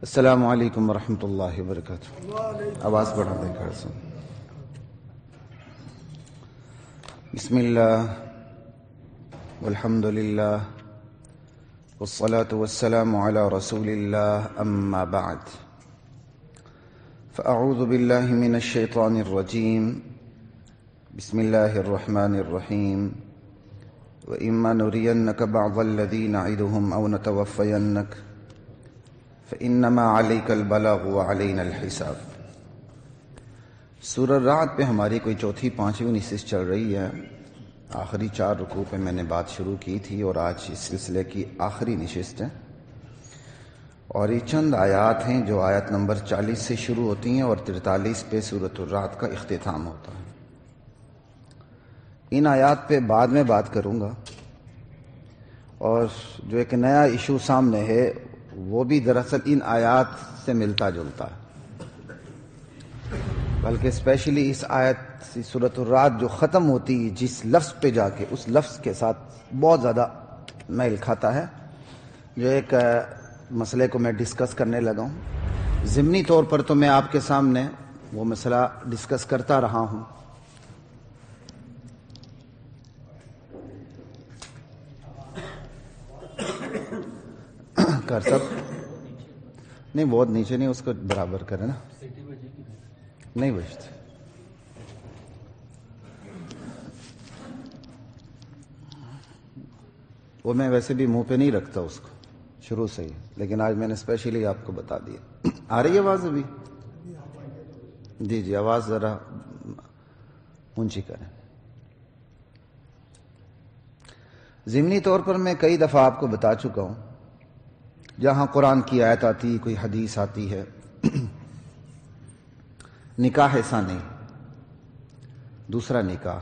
السلام علیکم ورحمۃ اللہ وبرکاتہ. آواز بڑھا دیں گھر سے. بسم اللہ والحمد للہ والصلاة والسلام علی رسول اللہ اما بعد فاعوذ باللہ من الشیطان الرجیم. بسم اللہ الرحمن الرحیم. وإما نرينك بعض الذي نعدهم أو نتوفينك فإنما عليك البلاغ وعلينا الحساب. سورہ رعد پہ ہماری کوئی چوتھی پانچویں نشست چل رہی ہے. آخری 4 رکوع پہ میں نے بات شروع کی تھی اور آج اس سلسلے کی آخری نشست ہے. اور یہ چند آیات ہیں جو آیت نمبر 40 سے شروع ہوتی ہیں اور 43 پہ سورۃ الرعد کا اختتام ہوتا ہے. ان آیات پہ بعد میں بات کروں گا. اور جو ایک نیا ایشو سامنے ہے وہ بھی دراصل ان آیات سے ملتا جلتا ہے، بلکہ اسپیشلی اس آیت سورۃ الرعد جو ختم ہوتی جس لفظ پہ جا کے اس لفظ کے ساتھ بہت زیادہ میل کھاتا ہے. جو ایک مسئلے کو میں ڈسکس کرنے لگا ہوں. ضمنی طور پر تو میں آپ کے سامنے وہ مسئلہ ڈسکس کرتا رہا ہوں. کر سب نہیں، بہت نیچے نہیں، اس کو برابر کریں نا. نہیں بجتے. وہ میں ویسے بھی منہ پہ نہیں رکھتا اس کو شروع سے ہی، لیکن آج میں نے اسپیشلی آپ کو بتا دیا. آ رہی ہے آواز ابھی؟ جی آواز ذرا اونچی کریں. ضمنی طور پر میں کئی دفعہ آپ کو بتا چکا ہوں، جہاں قرآن کی آیت آتی، کوئی حدیث آتی ہے، نکاح ایسا نہیں. دوسرا نکاح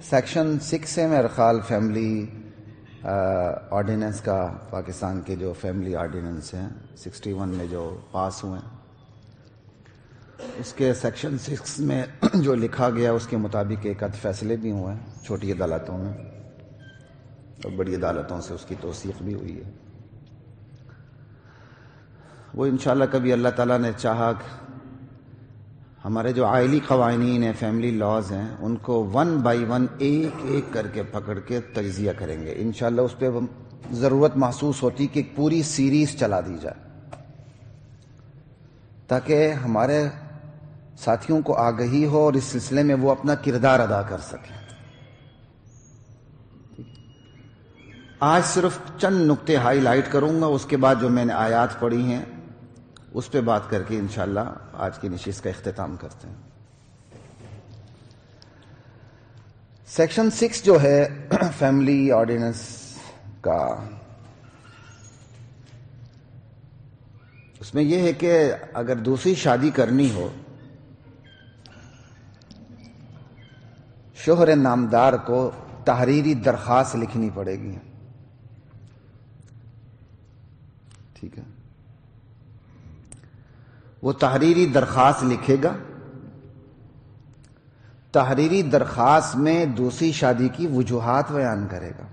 سیکشن 6 ہے میرا خیال فیملی آرڈیننس کا، پاکستان کے جو فیملی آرڈیننس ہیں 61 میں جو پاس ہوئے ہیں، اس کے سیکشن 6 میں جو لکھا گیا اس کے مطابق ایک آدھ فیصلے بھی ہوئے ہیں چھوٹی عدالتوں میں، اور بڑی عدالتوں سے اس کی توثیق بھی ہوئی ہے. وہ انشاءاللہ کبھی اللہ تعالیٰ نے چاہا کہ ہمارے جو عائلی قوانین ہیں، فیملی لاز ہیں، ان کو 1 بائی 1 ایک ایک کر کے پکڑ کے تجزیہ کریں گے. انشاءاللہ اس پہ ضرورت محسوس ہوتی کہ ایک پوری سیریز چلا دی جائے تاکہ ہمارے ساتھیوں کو آگہی ہو اور اس سلسلے میں وہ اپنا کردار ادا کر سکیں. آج صرف چند نقطے ہائی لائٹ کروں گا، اس کے بعد جو میں نے آیات پڑھی ہیں اس پہ بات کر کے انشاءاللہ آج کی نشست کا اختتام کرتے ہیں. سیکشن 6 جو ہے فیملی آرڈیننس کا، اس میں یہ ہے کہ اگر دوسری شادی کرنی ہو، شوہر نامدار کو تحریری درخواست لکھنی پڑے گی. ٹھیک ہے، وہ تحریری درخواست لکھے گا. تحریری درخواست میں دوسری شادی کی وجوہات بیان کرے گا.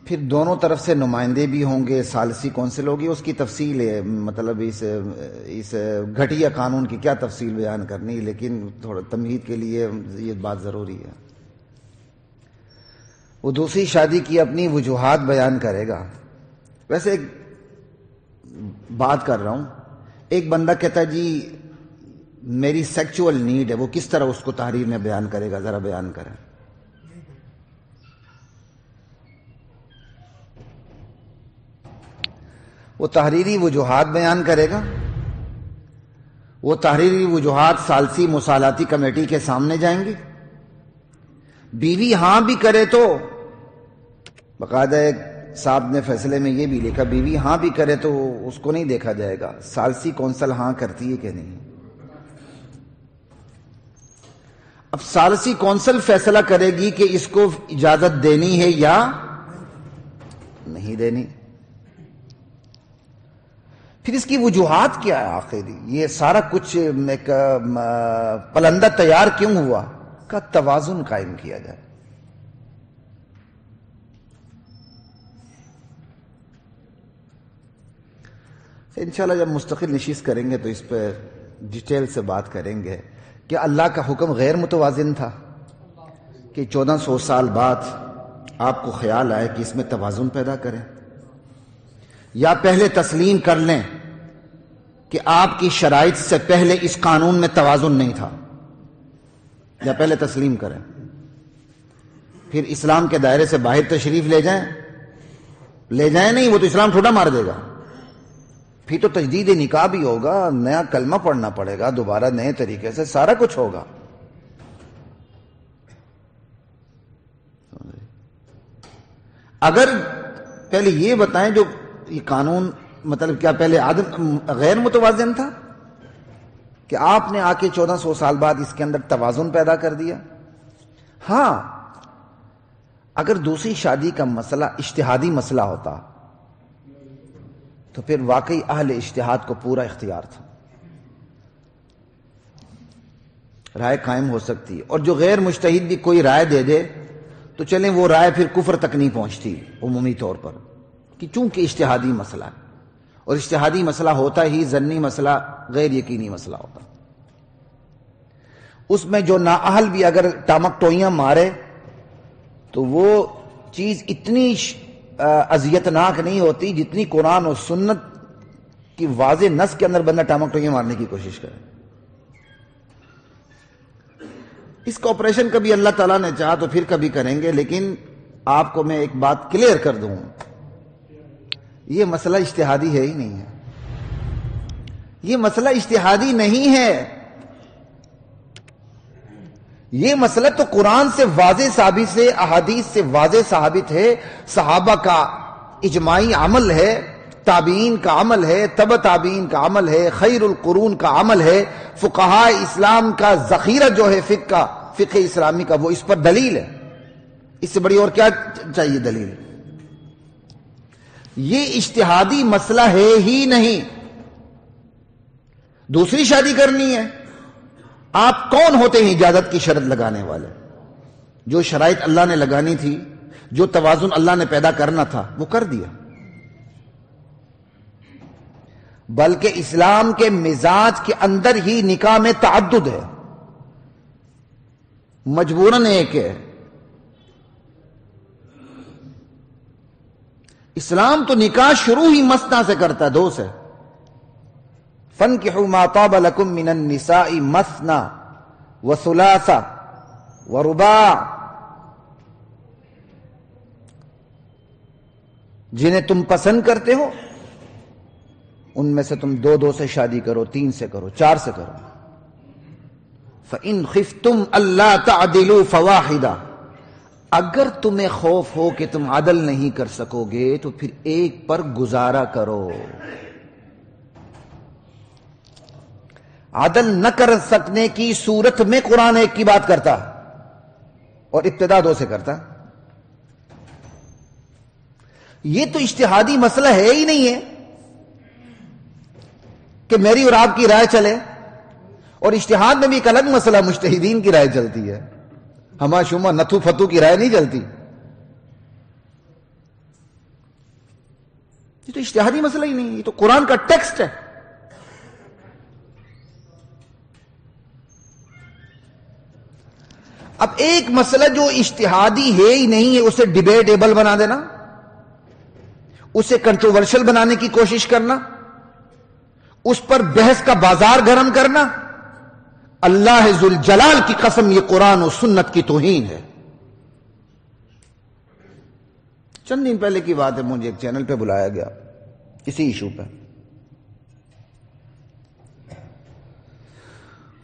پھر دونوں طرف سے نمائندے بھی ہوں گے، ثالثی کونسل ہوگی. اس کی تفصیل ہے، مطلب اس گھٹیا قانون کی کیا تفصیل بیان کرنی، لیکن تھوڑا تمہید کے لیے یہ بات ضروری ہے. وہ دوسری شادی کی اپنی وجوہات بیان کرے گا. ویسے ایک بات کر رہا ہوں، ایک بندہ کہتا ہے جی میری سیکچول نیڈ ہے، وہ کس طرح اس کو تحریر میں بیان کرے گا؟ ذرا بیان کریں. وہ تحریری وجوہات بیان کرے گا. وہ تحریری وجوہات ثالثی مصالحاتی کمیٹی کے سامنے جائیں گی. بیوی ہاں بھی کرے تو باقاعدہ ایک صاحب نے فیصلے میں یہ بھی لکھا، بیوی ہاں بھی کرے تو اس کو نہیں دیکھا جائے گا، ثالثی کونسل ہاں کرتی ہے کہ نہیں. اب ثالثی کونسل فیصلہ کرے گی کہ اس کو اجازت دینی ہے یا نہیں دینی. پھر اس کی وجوہات کیا ہے آخری؟ یہ سارا کچھ ایک پلندہ تیار کیوں ہوا؟ کا توازن قائم کیا جائے. انشاءاللہ جب مستقل نشست کریں گے تو اس پہ ڈیٹیل سے بات کریں گے کہ اللہ کا حکم غیر متوازن تھا کہ 1400 سال بعد آپ کو خیال آئے کہ اس میں توازن پیدا کریں، یا پہلے تسلیم کر لیں کہ آپ کی شرائط سے پہلے اس قانون میں توازن نہیں تھا، یا پہلے تسلیم کریں پھر اسلام کے دائرے سے باہر تشریف لے جائیں نہیں، وہ تو اسلام ٹھوٹا مار دے گا، پھر تو تجدید نکاح بھی ہوگا، نیا کلمہ پڑھنا پڑے گا، دوبارہ نئے طریقے سے سارا کچھ ہوگا۔ اگر پہلے یہ بتائیں جو یہ قانون مطلب کیا پہلے غیر متوازن تھا کہ آپ نے آ کے 1400 سال بعد اس کے اندر توازن پیدا کر دیا؟ ہاں، اگر دوسری شادی کا مسئلہ اجتہادی مسئلہ ہوتا تو پھر واقعی اہل اجتہاد کو پورا اختیار تھا، رائے قائم ہو سکتی ہے، اور جو غیر مجتہد بھی کوئی رائے دے دے تو چلیں وہ رائے پھر کفر تک نہیں پہنچتی عمومی طور پر، کہ چونکہ اجتہادی مسئلہ ہے، اور اجتہادی مسئلہ ہوتا ہی ضمنی مسئلہ غیر یقینی مسئلہ ہوتا، اس میں جو نااہل بھی اگر ٹامک ٹوئیاں مارے تو وہ چیز اتنی اذیتناک نہیں ہوتی جتنی قرآن اور سنت کی واضح نص کے اندر بندہ ٹامک ٹوئیاں مارنے کی کوشش کرے۔ اس کا آپریشن کبھی اللہ تعالیٰ نے چاہا تو پھر کبھی کریں گے، لیکن آپ کو میں ایک بات کلیئر کر دوں، یہ مسئلہ اجتہادی ہے ہی نہیں ہے، یہ مسئلہ اجتہادی نہیں ہے، یہ مسئلہ تو قرآن سے واضح ثابت ہے، احادیث سے واضح ثابت ہے، صحابہ کا اجماعی عمل ہے، تابعین کا عمل ہے، تبع تابعین کا عمل ہے، خیر القرون کا عمل ہے، فقہاء اسلام کا ذخیرہ جو ہے فقہ اسلامی کا، وہ اس پر دلیل ہے، اس سے بڑی اور کیا چاہیے دلیل؟ یہ اجتہادی مسئلہ ہے ہی نہیں۔ دوسری شادی کرنی ہے، آپ کون ہوتے ہیں اجازت کی شرط لگانے والے؟ جو شرائط اللہ نے لگانی تھی، جو توازن اللہ نے پیدا کرنا تھا وہ کر دیا، بلکہ اسلام کے مزاج کے اندر ہی نکاح میں تعدد ہے، مجبوراً ایک ہے۔ اسلام تو نکاح شروع ہی مثنیٰ سے کرتا ہے، دو سے، فَانْكِحُوا مَا طَابَ لَكُم مِّنَ النِّسَاءِ مَثْنَىٰ وَثُلَاثَ وَرُبَاعَ، جنہیں تم پسند کرتے ہو ان میں سے تم دو سے شادی کرو، 3 سے کرو، 4 سے کرو۔ فَإِنْ خِفْتُمْ أَلَّا تَعْدِلُوا فَوَاحِدًا، اگر تمہیں خوف ہو کہ تم عدل نہیں کر سکو گے تو پھر ایک پر گزارا کرو۔ عدل نہ کر سکنے کی صورت میں قرآن ایک کی بات کرتا اور ابتدا 2 سے کرتا۔ یہ تو اجتہادی مسئلہ ہے ہی نہیں ہے کہ میری اور آپ کی رائے چلے، اور اجتہاد میں بھی ایک الگ مسئلہ مجتہدین کی رائے چلتی ہے، ہما شما نتھو فتو کی رائے نہیں چلتی۔ یہ تو اجتہادی مسئلہ ہی نہیں، یہ تو قرآن کا ٹیکسٹ ہے۔ اب ایک مسئلہ جو اجتہادی ہے ہی نہیں ہے اسے ڈیبیٹیبل بنا دینا، اسے کنٹروورشل بنانے کی کوشش کرنا، اس پر بحث کا بازار گرم کرنا، اللہ ذوالجلال کی قسم یہ قرآن و سنت کی توہین ہے۔ چند دن پہلے کی بات ہے، مجھے ایک چینل پہ بلایا گیا کسی ایشو پہ،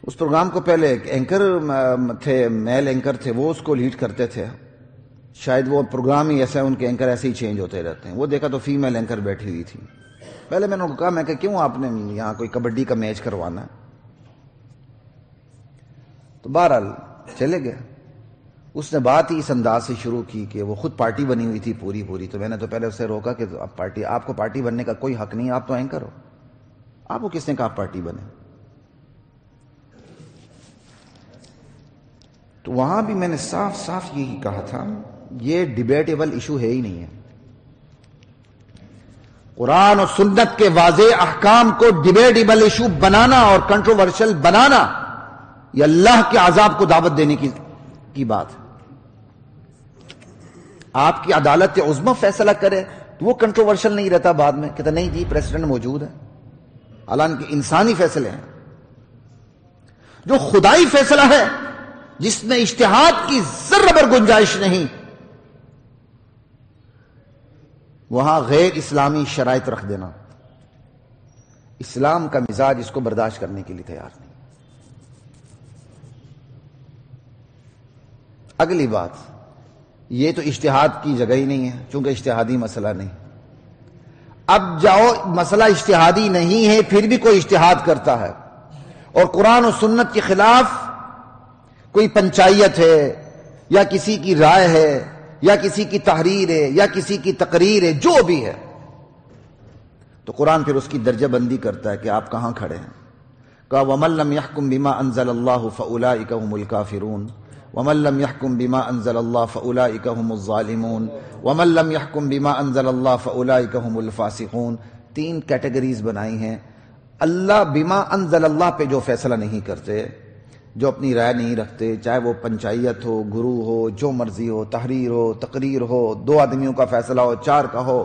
اس پروگرام کو پہلے ایک اینکر تھے، میل اینکر تھے، وہ اس کو لیڈ کرتے تھے، شاید وہ پروگرام ہی ایسا ہے، ان کے اینکر ایسے ہی چینج ہوتے رہتے ہیں۔ وہ دیکھا تو فیمیل اینکر بیٹھی ہوئی تھی، پہلے میں نے ان کو کہا، میں کہ کیوں آپ نے یہاں کوئی کبڈی کا میچ کروانا ہے؟ تو بہرحال چلے گئے۔ اس نے بات ہی اس انداز سے شروع کی کہ وہ خود پارٹی بنی ہوئی تھی پوری، تو میں نے تو پہلے اسے روکا کہ آپ کو پارٹی بننے کا کوئی حق نہیں، آپ تو اینکر ہو، آپ کو کس نے کہا پارٹی بنے؟ تو وہاں بھی میں نے صاف یہی کہا تھا، یہ ڈیبیٹیبل ایشو ہے ہی نہیں ہے۔ قرآن اور سنت کے واضح احکام کو ڈیبیٹیبل ایشو بنانا اور کنٹروورشل بنانا، یہ اللہ کے عذاب کو دعوت دینے کی بات ہے۔ آپ کی عدالت عظمی فیصلہ کرے تو وہ کنٹروورشل نہیں رہتا، بعد میں کہتا نہیں جی پریسیڈنٹ موجود ہے، حالانکہ انسانی فیصلے ہیں۔ جو خدائی فیصلہ ہے جس میں اجتہاد کی ذرہ بر گنجائش نہیں، وہاں غیر اسلامی شرائط رکھ دینا، اسلام کا مزاج اس کو برداشت کرنے کے لیے تیار نہیں۔ اگلی بات، یہ تو اجتہاد کی جگہ ہی نہیں ہے، چونکہ اجتہادی مسئلہ نہیں۔ اب جاؤ مسئلہ اجتہادی نہیں ہے پھر بھی کوئی اجتہاد کرتا ہے اور قرآن و سنت کے خلاف کوئی پنچایت ہے یا کسی کی رائے ہے یا کسی کی تحریر ہے یا کسی کی تقریر ہے، جو بھی ہے، تو قرآن پھر اس کی درجہ بندی کرتا ہے کہ آپ کہاں کھڑے ہیں۔ کہا وَمَن لَّمْ يَحْكُم بِمَا أَنزَلَ اللَّهُ فَأُولَٰئِكَ هُمُ الْكَافِرُونَ وَمَن لَّمْ يَحْكُم بِمَا أَنزَلَ اللَّهُ فَأُولَٰئِكَ هُمُ الظَّالِمُونَ وَمَن لَّمْ يَحْكُم بِمَا أَنزَلَ اللَّهُ فَأُولَٰئِكَ هُمُ الْفَاسِقُونَ۔ تین کیٹیگریز بنائی ہیں۔ اللہ بما انزل اللہ پہ جو فیصلہ نہیں کرتے، جو اپنی رائے نہیں رکھتے، چاہے وہ پنچایت ہو، گرو ہو، جو مرضی ہو، تحریر ہو، تقریر ہو، دو آدمیوں کا فیصلہ ہو، چار کا ہو،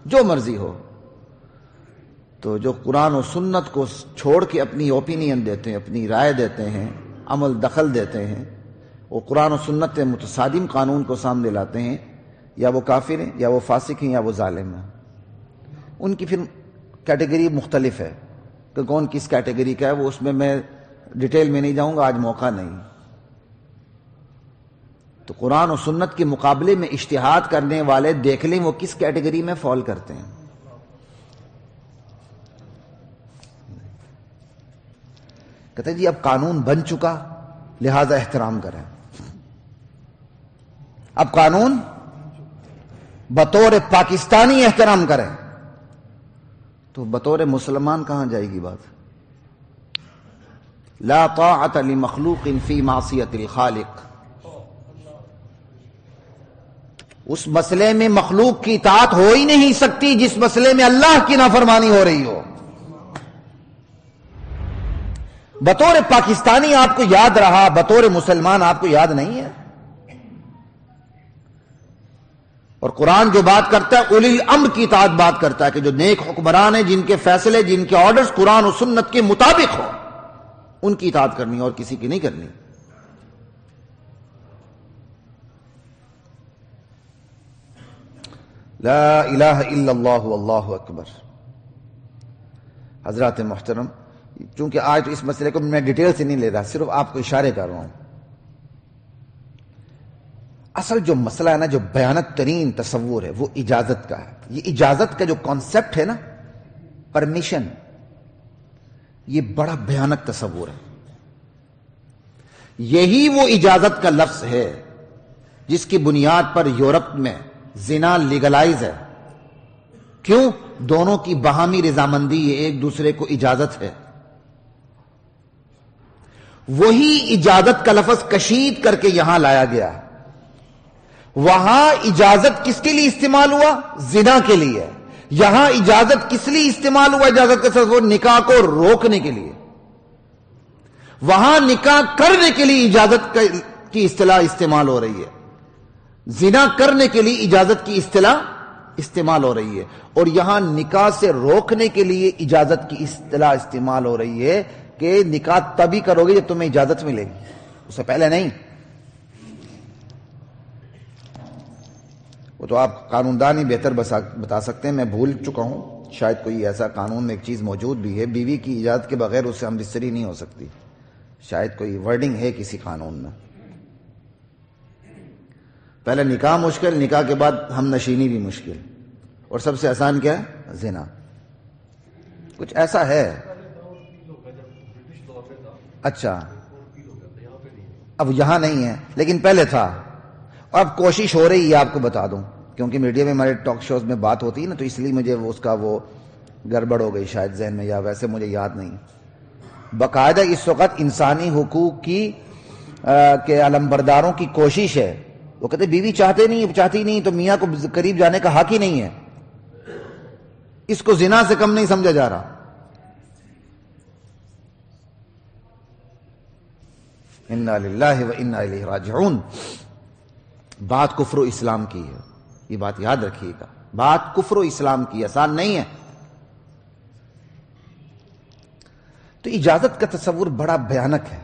جو مرضی ہو، تو جو قرآن و سنت کو چھوڑ کے اپنی اوپینین دیتے ہیں، اپنی رائے دیتے ہیں، عمل دخل دیتے ہیں، وہ قرآن و سنت کے متصادم قانون کو سامنے لاتے ہیں، یا وہ کافر ہیں یا وہ فاسق ہیں یا وہ ظالم ہیں۔ ان کی پھر کیٹیگری مختلف ہے کہ کون کس کیٹیگری کا ہے، وہ اس میں ڈیٹیل میں نہیں جاؤں گا، آج موقع نہیں۔ تو قرآن و سنت کے مقابلے میں اجتہاد کرنے والے دیکھ لیں وہ کس کیٹیگری میں فال کرتے ہیں۔ کہتے ہیں جی اب قانون بن چکا لہذا احترام کریں۔ اب قانون بطور پاکستانی احترام کریں تو بطور مسلمان کہاں جائے گی بات؟ لا طاعت لمخلوق فی معصیت الخالق۔ اس مسئلے میں مخلوق کی اطاعت ہو ہی نہیں سکتی جس مسئلے میں اللہ کی نافرمانی ہو رہی ہو۔ بطور پاکستانی آپ کو یاد رہا، بطور مسلمان آپ کو یاد نہیں ہے۔ اور قرآن جو بات کرتا ہے اولی الامر کی اطاعت بات کرتا ہے کہ جو نیک حکمران ہیں، جن کے فیصلے، جن کے آرڈرز قرآن و سنت کے مطابق ہو، ان کی اطاعت کرنی اور کسی کی نہیں کرنی۔ لا الہ الا اللہ واللہ اکبر۔ حضرات محترم، چونکہ آج تو اس مسئلے کو میں ڈیٹیل سے نہیں لے رہا، صرف آپ کو اشارے کر رہا ہوں۔ اصل جو مسئلہ ہے نا، جو بھیانک ترین تصور ہے، وہ اجازت کا ہے۔ یہ اجازت کا جو کانسیپٹ ہے نا، پرمیشن، یہ بڑا بھیانک تصور ہے۔ یہی وہ اجازت کا لفظ ہے جس کی بنیاد پر یورپ میں زنا لیگلائز ہے۔ کیوں؟ دونوں کی باہمی رضامندی ہے، ایک دوسرے کو اجازت ہے۔ وہی اجازت کا لفظ کشید کر کے یہاں لایا گیا۔ وہاں اجازت کس کے لیے استعمال ہوا؟ زنا کے لیے۔ یہاں اجازت کس لیے استعمال ہوا؟ اجازت کا لفظ نکاح کو روکنے کے لیے۔ وہاں نکاح کرنے کے لیے اجازت کی اصطلاح استعمال ہو رہی ہے، زنا کرنے کے لیے اجازت کی اصطلاح استعمال ہو رہی ہے، اور یہاں نکاح سے روکنے کے لیے اجازت کی اصطلاح استعمال ہو رہی ہے کہ نکاح تبھی کرو گے جب تمہیں اجازت ملے گی، اس سے پہلے نہیں۔ وہ تو آپ قانوندان ہی بہتر بتا سکتے ہیں، میں بھول چکا ہوں، شاید کوئی ایسا قانون میں ایک چیز موجود بھی ہے، بیوی کی اجازت کے بغیر اس سے ہم رشتری نہیں ہو سکتی، شاید کوئی ورڈنگ ہے کسی قانون میں۔ پہلے نکاح مشکل، نکاح کے بعد ہم نشینی بھی مشکل، اور سب سے آسان کیا ہے؟ زنا۔ کچھ ایسا ہے۔ اچھا، اب یہاں نہیں ہے لیکن پہلے تھا۔ اب کوشش ہو رہی ہے، آپ کو بتا دوں، کیونکہ میڈیا میں ہمارے ٹاک شوز میں بات ہوتی ہے نا، تو اس لیے مجھے اس کا وہ گڑبڑ ہو گئی شاید ذہن میں، یا ویسے مجھے یاد نہیں۔ باقاعدہ اس وقت انسانی حقوق کی کے علمبرداروں کی کوشش ہے، وہ کہتے بیوی چاہتی نہیں تو میاں کو قریب جانے کا حق ہی نہیں ہے۔ اس کو زنا سے کم نہیں سمجھا جا رہا. انا للہ و انا الیہ راجعون. بات کفر و اسلام کی ہے، یہ بات یاد رکھیے گا. بات کفر و اسلام کی، آسان نہیں ہے. تو اجازت کا تصور بڑا بھیانک ہے.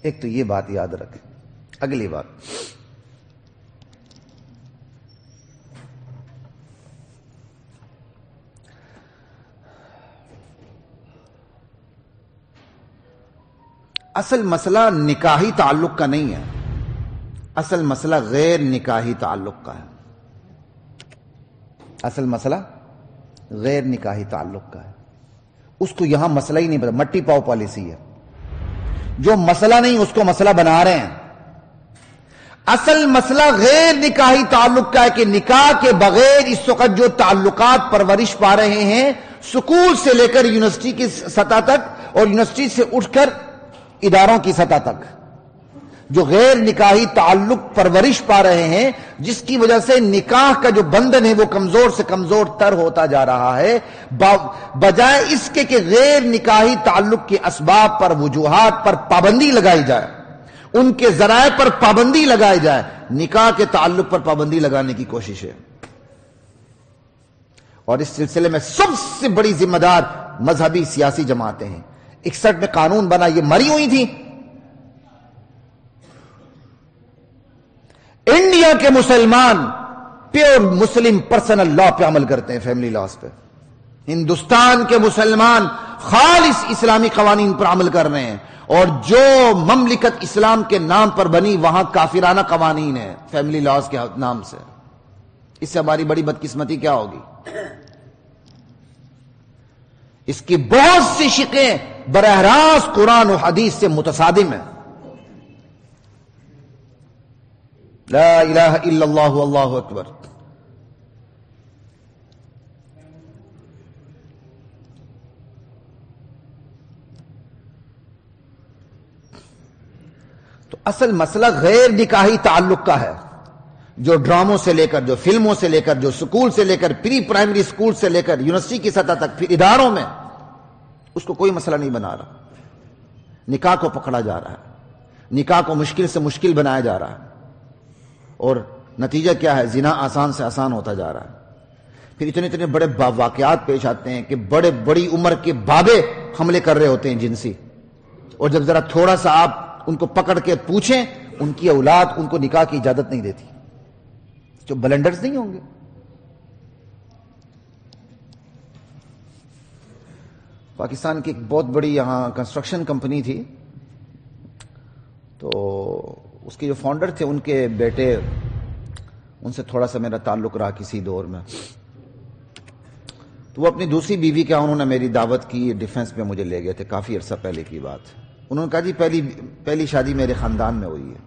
ایک تو یہ بات یاد رکھیں. اگلی بات، اصل مسئلہ نکاحی تعلق کا نہیں ہے، اصل مسئلہ غیر نکاحی تعلق کا ہے. اصل مسئلہ غیر نکاحی تعلق کا ہے. اس کو یہاں مسئلہ ہی نہیں بتا، مٹی پاؤ پالیسی ہے. جو مسئلہ نہیں اس کو مسئلہ بنا رہے ہیں. اصل مسئلہ غیر نکاحی تعلق کا ہے کہ نکاح کے بغیر اس وقت جو تعلقات پرورش پا رہے ہیں سکول سے لے کر یونیورسٹی کی سطح تک اور یونیورسٹی سے اٹھ کر اداروں کی سطح تک جو غیر نکاحی تعلق پرورش پا رہے ہیں، جس کی وجہ سے نکاح کا جو بندھن ہے وہ کمزور سے کمزور تر ہوتا جا رہا ہے، بجائے اس کے کہ غیر نکاحی تعلق کے اسباب پر، وجوہات پر پابندی لگائی جائے، ان کے ذرائع پر پابندی لگائی جائے، نکاح کے تعلق پر پابندی لگانے کی کوشش ہے. اور اس سلسلے میں سب سے بڑی ذمہ دار مذہبی سیاسی جماعتیں ہیں. 61 میں قانون بنا، یہ مری ہوئی تھی. انڈیا کے مسلمان پیور مسلم پرسنل لا پہ عمل کرتے ہیں، فیملی لاز پہ. ہندوستان کے مسلمان خالص اسلامی قوانین پر عمل کر رہے ہیں، اور جو مملکت اسلام کے نام پر بنی وہاں کافرانہ قوانین ہیں فیملی لاز کے نام سے. اس سے ہماری بڑی بدقسمتی کیا ہوگی؟ اس کی بہت سی شقیں براہ راست قرآن و حدیث سے متصادم ہیں. لا الہ الا اللہ واللہ اکبر. تو اصل مسئلہ غیر نکاحی تعلق کا ہے، جو ڈراموں سے لے کر، جو فلموں سے لے کر، جو سکول سے لے کر، پری پرائمری سکول سے لے کر یونیورسٹی کی سطح تک، پھر اداروں میں، اس کو کوئی مسئلہ نہیں بنا رہا. نکاح کو پکڑا جا رہا ہے، نکاح کو مشکل سے مشکل بنایا جا رہا ہے، اور نتیجہ کیا ہے؟ زنا آسان سے آسان ہوتا جا رہا ہے. پھر اتنے بڑے واقعات پیش آتے ہیں کہ بڑی عمر کے بابے حملے کر رہے ہوتے ہیں جنسی، اور جب ذرا تھوڑا سا آپ ان کو پکڑ کے پوچھیں، ان کی اولاد ان کو نکاح کی اجازت نہیں دیتی. جو بلنڈرز نہیں ہوں گے. پاکستان کی ایک بہت بڑی یہاں کنسٹرکشن کمپنی تھی، تو اس کے جو فاؤنڈر تھے ان کے بیٹے، ان سے تھوڑا سا میرا تعلق رہا کسی دور میں. تو وہ اپنی دوسری بیوی کا انہوں نے میری دعوت کی، ڈیفنس میں مجھے لے گئے تھے، کافی عرصہ پہلے کی بات. انہوں نے کہا جی پہلی شادی میرے خاندان میں ہوئی ہے،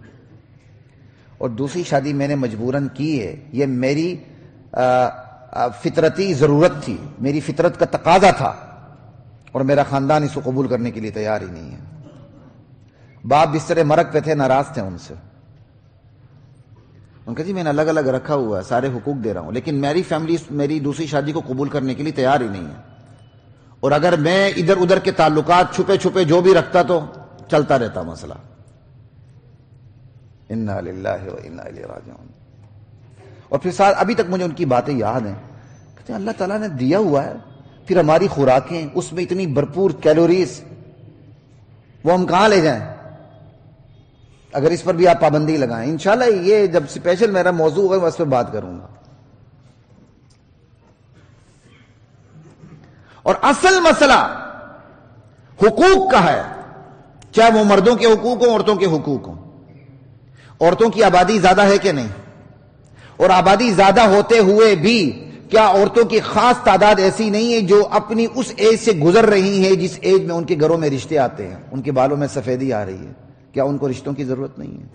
اور دوسری شادی میں نے مجبوراً کی ہے، یہ میری فطرتی ضرورت تھی، میری فطرت کا تقاضا تھا، اور میرا خاندان اس کو قبول کرنے کے لیے تیار ہی نہیں ہے. باپ بستر مرگ پہ تھے، ناراض تھے ان سے. ان کا جی میں نے الگ الگ رکھا ہوا ہے، سارے حقوق دے رہا ہوں، لیکن میری فیملی میری دوسری شادی کو قبول کرنے کے لیے تیار ہی نہیں ہے، اور اگر میں ادھر ادھر کے تعلقات چھپے چھپے جو بھی رکھتا تو چلتا رہتا مسئلہ. انا للہ و انا الیہ راجعون. اور پھر ساتھ ابھی تک مجھے ان کی باتیں یاد ہیں. کہتے ہیں اللہ تعالیٰ نے دیا ہوا ہے، پھر ہماری خوراکیں اس میں اتنی بھرپور کیلوریز، وہ ہم کہاں لے جائیں؟ اگر اس پر بھی آپ پابندی لگائیں. انشاءاللہ یہ جب اسپیشل میرا موضوع ہوگا میں اس پہ بات کروں گا. اور اصل مسئلہ حقوق کا ہے، چاہے وہ مردوں کے حقوق ہوں، عورتوں کے حقوق ہوں. عورتوں کی آبادی زیادہ ہے کہ نہیں؟ اور آبادی زیادہ ہوتے ہوئے بھی کیا عورتوں کی خاص تعداد ایسی نہیں ہے جو اپنی اس ایج سے گزر رہی ہیں جس ایج میں ان کے گھروں میں رشتے آتے ہیں، ان کے بالوں میں سفیدی آ رہی ہے؟ کیا ان کو رشتوں کی ضرورت نہیں ہے؟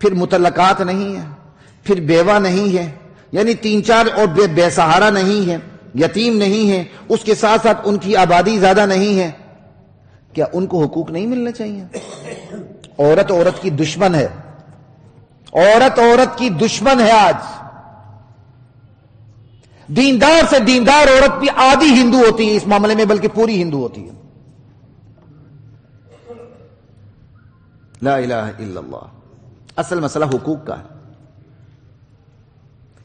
پھر مطلقات نہیں ہے، پھر بیوہ نہیں ہے، یعنی 3-4 اور بے سہارا نہیں ہے، یتیم نہیں ہے، اس کے ساتھ ساتھ ان کی آبادی زیادہ نہیں ہے. کیا ان کو حقوق نہیں ملنے چاہیے؟ عورت کی دشمن ہے، عورت کی دشمن ہے. آج دیندار سے دیندار عورت بھی آدھی ہندو ہوتی ہے اس معاملے میں، بلکہ پوری ہندو ہوتی ہے. لا الہ الا اللہ. اصل مسئلہ حقوق کا ہے.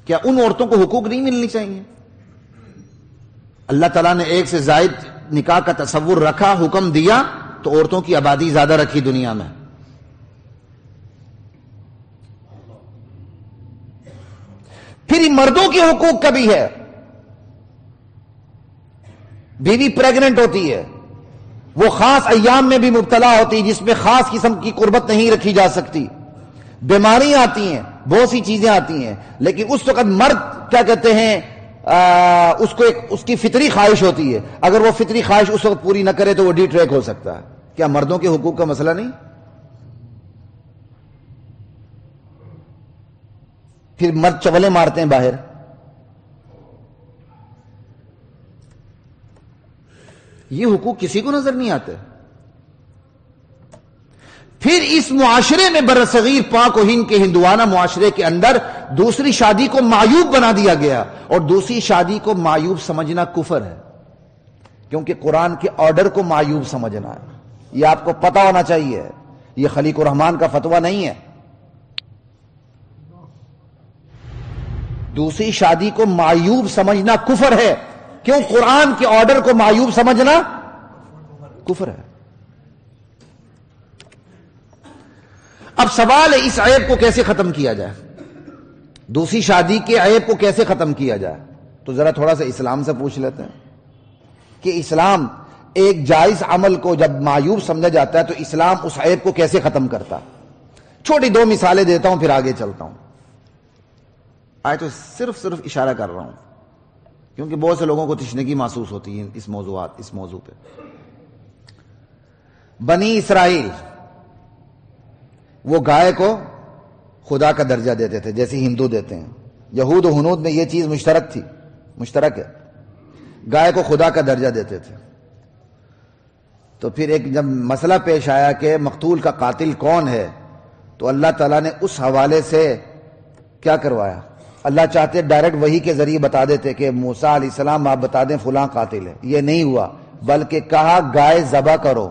کیا ان عورتوں کو حقوق نہیں ملنی چاہیے؟ اللہ تعالیٰ نے ایک سے زائد نکاح کا تصور رکھا، حکم دیا، تو عورتوں کی آبادی زیادہ رکھی دنیا میں. پھر مردوں کے حقوق کا بھی ہے. بیوی پریگننٹ ہوتی ہے، وہ خاص ایام میں بھی مبتلا ہوتی ہے جس میں خاص قسم کی قربت نہیں رکھی جا سکتی، بیماریاں آتی ہیں، بہت سی چیزیں آتی ہیں، لیکن اس وقت مرد کیا کہتے ہیں، اس کو اس کی فطری خواہش ہوتی ہے، اگر وہ فطری خواہش اس وقت پوری نہ کرے تو وہ ڈی ٹریک ہو سکتا ہے. کیا مردوں کے حقوق کا مسئلہ نہیں؟ پھر مرد چولے مارتے ہیں باہر. یہ حقوق کسی کو نظر نہیں آتے. پھر اس معاشرے میں برصغیر پاک و ہند کے ہندوانہ معاشرے کے اندر دوسری شادی کو معیوب بنا دیا گیا، اور دوسری شادی کو معیوب سمجھنا کفر ہے، کیونکہ قرآن کے آرڈر کو معیوب سمجھنا ہے. یہ آپ کو پتہ ہونا چاہیے، یہ خلیق الرحمان کا فتویٰ نہیں ہے. دوسری شادی کو معیوب سمجھنا کفر ہے. کیوں؟ قرآن کے آرڈر کو معیوب سمجھنا کفر ہے. اب سوال ہے اس عیب کو کیسے ختم کیا جائے، دوسری شادی کے عیب کو کیسے ختم کیا جائے. تو ذرا تھوڑا سا اسلام سے پوچھ لیتے ہیں کہ اسلام ایک جائز عمل کو جب معیوب سمجھا جاتا ہے تو اسلام اس عیب کو کیسے ختم کرتا. چھوٹی دو مثالیں دیتا ہوں پھر آگے چلتا ہوں. آج تو صرف اشارہ کر رہا ہوں کیونکہ بہت سے لوگوں کو تشنگی محسوس ہوتی ہے اس موضوع پہ. بنی اسرائیل وہ گائے کو خدا کا درجہ دیتے تھے جیسے ہندو دیتے ہیں. یہود و ہنود میں یہ چیز مشترک ہے، گائے کو خدا کا درجہ دیتے تھے. تو پھر ایک جب مسئلہ پیش آیا کہ مقتول کا قاتل کون ہے، تو اللہ تعالیٰ نے اس حوالے سے کیا کروایا. اللہ چاہتے ڈائریکٹ وحی کے ذریعے بتا دیتے کہ موسیٰ علیہ السلام آپ بتا دیں فلاں قاتل ہے. یہ نہیں ہوا، بلکہ کہا گائے ذبح کرو،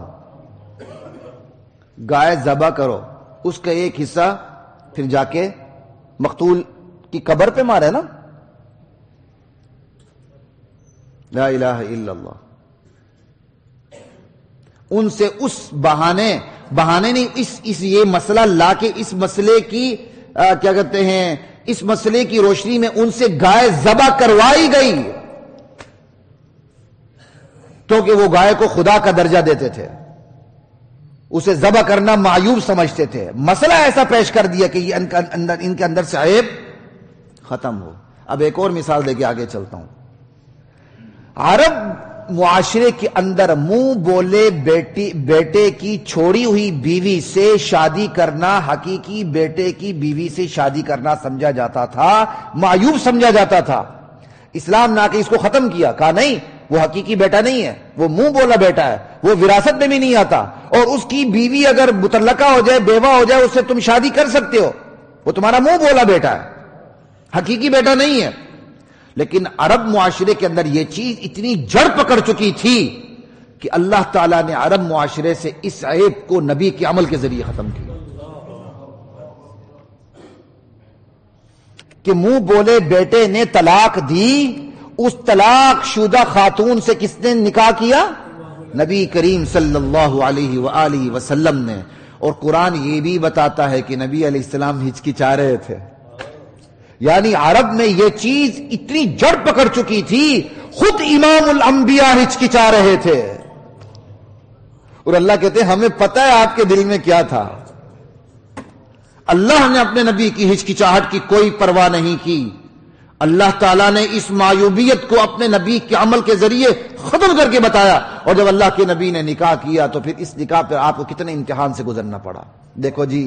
گائے ذبح کرو. اس کا ایک حصہ پھر جا کے مقتول کی قبر پہ مارے نا. لا الہ الا اللہ. ان سے اس بہانے نہیں اس یہ مسئلہ لا کے اس مسئلے کی کیا کہتے ہیں، اس مسئلے کی روشنی میں ان سے گائے ذبح کروائی گئی کیونکہ وہ گائے کو خدا کا درجہ دیتے تھے، اسے ذبح کرنا معیوب سمجھتے تھے. مسئلہ ایسا پیش کر دیا کہ یہ ان کے اندر سے عیب ختم ہو. اب ایک اور مثال دے کے آگے چلتا ہوں. عرب معاشرے کے اندر منہ بولے بیٹے کی چھوڑی ہوئی بیوی سے شادی کرنا حقیقی بیٹے کی بیوی سے شادی کرنا سمجھا جاتا تھا، معیوب سمجھا جاتا تھا. اسلام نے آ کے اس کو ختم کیا، کہا نہیں وہ حقیقی بیٹا نہیں ہے، وہ منہ بولا بیٹا ہے، وہ وراثت میں بھی نہیں آتا، اور اس کی بیوی اگر مطلقہ ہو جائے، بیوہ ہو جائے، اس سے تم شادی کر سکتے ہو، وہ تمہارا منہ بولا بیٹا ہے، حقیقی بیٹا نہیں ہے. لیکن عرب معاشرے کے اندر یہ چیز اتنی جڑ پکڑ چکی تھی کہ اللہ تعالیٰ نے عرب معاشرے سے اس عیب کو نبی کے عمل کے ذریعے ختم کیا کہ منہ بولے بیٹے نے طلاق دی. اس طلاق شدہ خاتون سے کس نے نکاح کیا؟ نبی کریم صلی اللہ علیہ وآلہ وسلم نے. اور قرآن یہ بھی بتاتا ہے کہ نبی علیہ السلام ہچکچا رہے تھے. یعنی عرب میں یہ چیز اتنی جڑ پکڑ چکی تھی، خود امام الانبیاء ہچکچا رہے تھے. اور اللہ کہتے ہیں ہمیں پتہ ہے آپ کے دل میں کیا تھا. اللہ نے اپنے نبی کی ہچکچاہٹ کی کوئی پرواہ نہیں کی. اللہ تعالیٰ نے اس معیوبیت کو اپنے نبی کے عمل کے ذریعے ختم کر کے بتایا. اور جب اللہ کے نبی نے نکاح کیا تو پھر اس نکاح پر آپ کو کتنے امتحان سے گزرنا پڑا. دیکھو جی،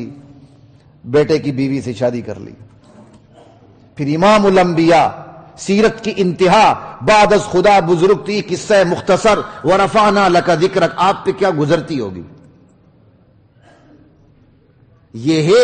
بیٹے کی بیوی سے شادی کر لی، پھر امام الانبیاء، سیرت کی انتہا، بعد از خدا بزرگ تھی، قصہ مختصر، ورفعنا لک ذکرک، آپ پہ کیا گزرتی ہوگی. یہ ہے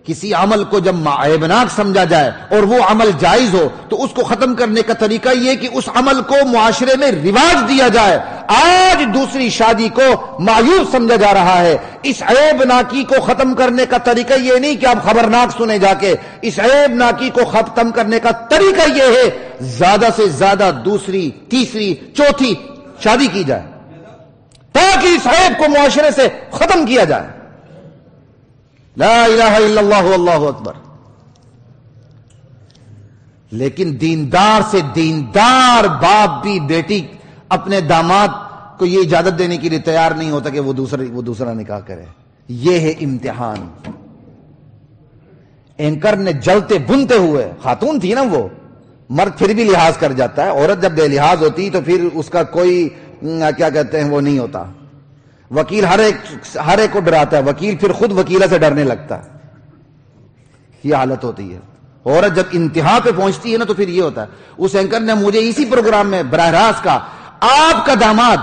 کسی عمل کو جب عیبناک سمجھا جائے اور وہ عمل جائز ہو تو اس کو ختم کرنے کا طریقہ یہ کہ اس عمل کو معاشرے میں رواج دیا جائے. آج دوسری شادی کو معیوب سمجھا جا رہا ہے. اس عیبناکی کو ختم کرنے کا طریقہ یہ نہیں کہ آپ خبرناک سنیں جا کے. اس عیبناکی کو ختم کرنے کا طریقہ یہ ہے زیادہ سے زیادہ دوسری تیسری چوتھی شادی کی جائے تاکہ اس عیب کو معاشرے سے ختم کیا جائے. لا الہ الا اللہ واللہ اکبر. لیکن دیندار سے دیندار باپ بھی بیٹی اپنے داماد کو یہ اجازت دینے کے لیے تیار نہیں ہوتا کہ وہ دوسرا نکاح کرے. یہ ہے امتحان. اینکر نے جلتے بنتے ہوئے، خاتون تھی نا وہ، مرد پھر بھی لحاظ کر جاتا ہے، عورت جب بے لحاظ ہوتی تو پھر اس کا کوئی کیا کہتے ہیں وہ نہیں ہوتا. وکیل ہر ایک کو ڈراتا ہے، وکیل پھر خود وکیلہ سے ڈرنے لگتا ہے. یہ حالت ہوتی ہے. عورت جب انتہا پہ پہنچتی ہے نا تو پھر یہ ہوتا ہے. اس اینکر نے مجھے اسی پروگرام میں براہ راست کہا آپ کا داماد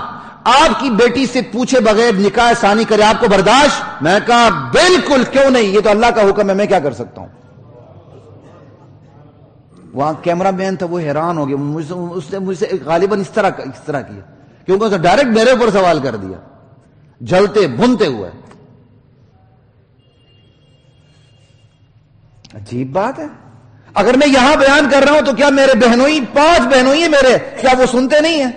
آپ کی بیٹی سے پوچھے بغیر نکاح ثانی کرے، آپ کو برداشت؟ میں کہا بالکل، کیوں نہیں، یہ تو اللہ کا حکم ہے، میں کیا کر سکتا ہوں. وہاں کیمرہ مین تھا، وہ حیران ہو گیا. اس نے مجھ سے غالباً اس طرح کیا کیونکہ اسے ڈائریکٹ میرے اوپر سوال کر دیا جلتے بھنتے ہوئے. عجیب بات ہے. اگر میں یہاں بیان کر رہا ہوں تو کیا میرے بہنوئی 5 بہنوئی ہیں میرے، کیا وہ سنتے نہیں ہیں؟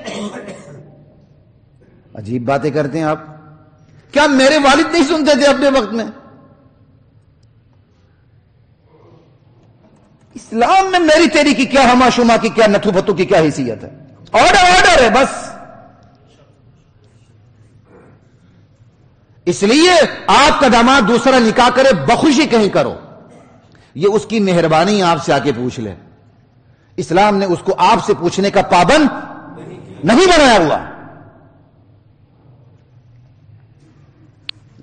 عجیب باتیں کرتے ہیں آپ. کیا میرے والد نہیں سنتے تھے اپنے وقت میں؟ اسلام میں میری تیری کی کیا ہما شما کی کیا نتھو پتو کی کیا حیثیت ہے؟ آرڈر ہے بس. اس لیے آپ کا داماد دوسرا نکاح کرے بخوشی کہیں کرو، یہ اس کی مہربانی آپ سے آ کے پوچھ لے. اسلام نے اس کو آپ سے پوچھنے کا پابند نہیں بنایا ہوا.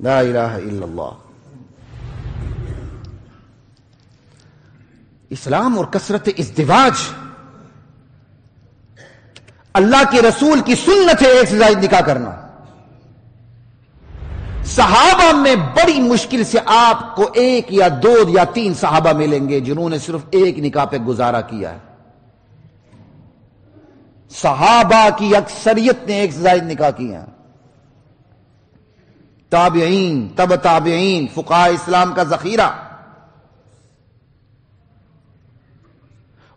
لا الہ الا اللہ. اسلام اور کثرت ازدواج اللہ کے رسول کی سنت ہے. ایک سے زائد نکاح کرنا. صحابہ میں بڑی مشکل سے آپ کو 1 یا 2 یا 3 صحابہ ملیں گے جنہوں نے صرف ایک نکاح پہ گزارا کیا ہے. صحابہ کی اکثریت نے ایک سے زائد نکاح کیا ہے. تابعین، تب تابعین، فقہاء اسلام کا ذخیرہ.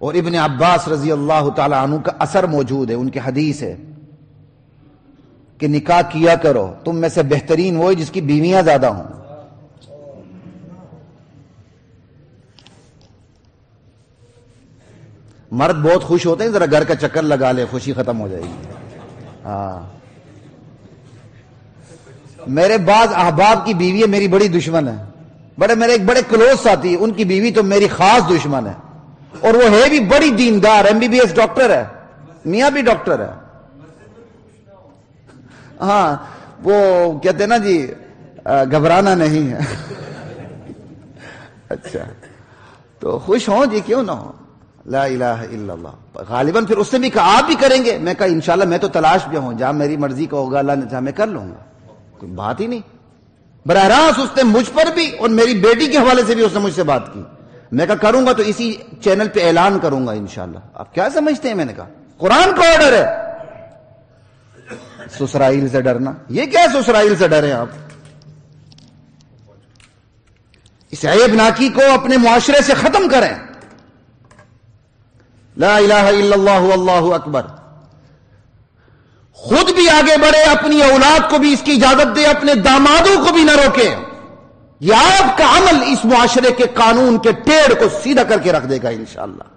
اور ابن عباس رضی اللہ تعالی عنہ کا اثر موجود ہے، ان کی حدیث ہے کہ نکاح کیا کرو، تم میں سے بہترین وہ جس کی بیویاں زیادہ ہوں. مرد بہت خوش ہوتے ہیں، ذرا گھر کا چکر لگا لے خوشی ختم ہو جائے گی. ہاں، میرے بعض احباب کی بیوی میری بڑی دشمن ہے. میرے ایک بڑے کلوز ساتھی، ان کی بیوی تو میری خاص دشمن ہے، اور وہ ہے بھی بڑی دیندار، MBBS ڈاکٹر ہے، میاں بھی ڈاکٹر ہے. ہاں، وہ کہتے ہیں نا جی گھبرانا نہیں ہے. اچھا، تو خوش ہوں جی، کیوں نہ ہو. لا الہ الا اللہ. غالباً پھر اس نے بھی کہا آپ بھی کریں گے. میں کہا انشاءاللہ میں تو تلاش پہ ہوں، جہاں میری مرضی کا ہوگا اللہ نے چاہا میں کر لوں گا. کوئی بات ہی نہیں. براہ راست اس نے مجھ پر بھی اور میری بیٹی کے حوالے سے بھی اس نے مجھ سے بات کی. میں کہا کروں گا تو اسی چینل پہ اعلان کروں گا انشاءاللہ. آپ کیا سمجھتے ہیں؟ میں نے کہا قرآن کا آرڈر ہے. سسرائیل سے ڈرنا، یہ کیا سسرائیل سے ڈرے آپ؟ اس عیب ناکی کو اپنے معاشرے سے ختم کریں. لا الہ الا اللہ واللہ اکبر. خود بھی آگے بڑھے، اپنی اولاد کو بھی اس کی اجازت دے، اپنے دامادوں کو بھی نہ روکے. یہ آپ کا عمل اس معاشرے کے قانون کے ٹیڑھ کو سیدھا کر کے رکھ دے گا انشاءاللہ.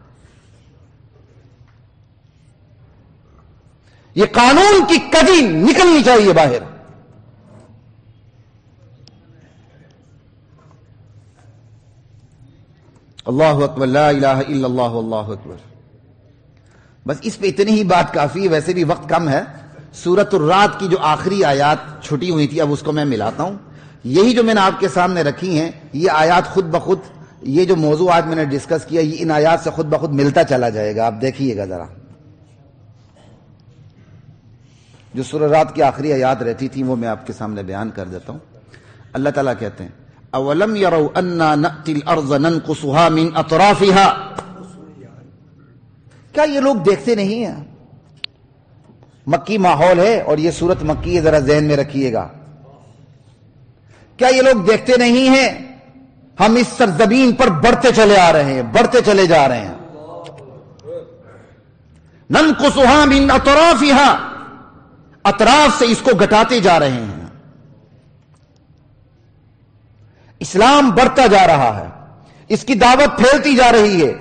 یہ قانون کی کجی نکلنی چاہیے باہر. اللہ اکبر. لا الہ الا اللہ واللہ اکبر. بس اس پہ اتنی ہی بات کافی ہے، ویسے بھی وقت کم ہے. سورۃ الرعد کی جو آخری آیات چھٹی ہوئی تھی اب اس کو میں ملاتا ہوں. یہی جو میں نے آپ کے سامنے رکھی ہیں یہ آیات خود بخود، یہ جو موضوع آج میں نے ڈسکس کیا یہ ان آیات سے خود بخود ملتا چلا جائے گا. آپ دیکھیے گا ذرا. جو سورۃ الرعد کی آخری آیات رہتی تھی وہ میں آپ کے سامنے بیان کر دیتا ہوں. اللہ تعالیٰ کہتے ہیں اولم یروا انا نأتی الارض ننقصها من اطرافها، کیا یہ لوگ دیکھتے نہیں ہیں؟ مکی ماحول ہے اور یہ سورت مکی ہے، ذرا ذہن میں رکھیے گا. کیا یہ لوگ دیکھتے نہیں ہیں ہم اس سرزمین پر بڑھتے چلے آ رہے ہیں، بڑھتے چلے جا رہے ہیں. ننقصها من اطرافها، اطراف سے اس کو گھٹاتے جا رہے ہیں. اسلام بڑھتا جا رہا ہے، اس کی دعوت پھیلتی جا رہی ہے،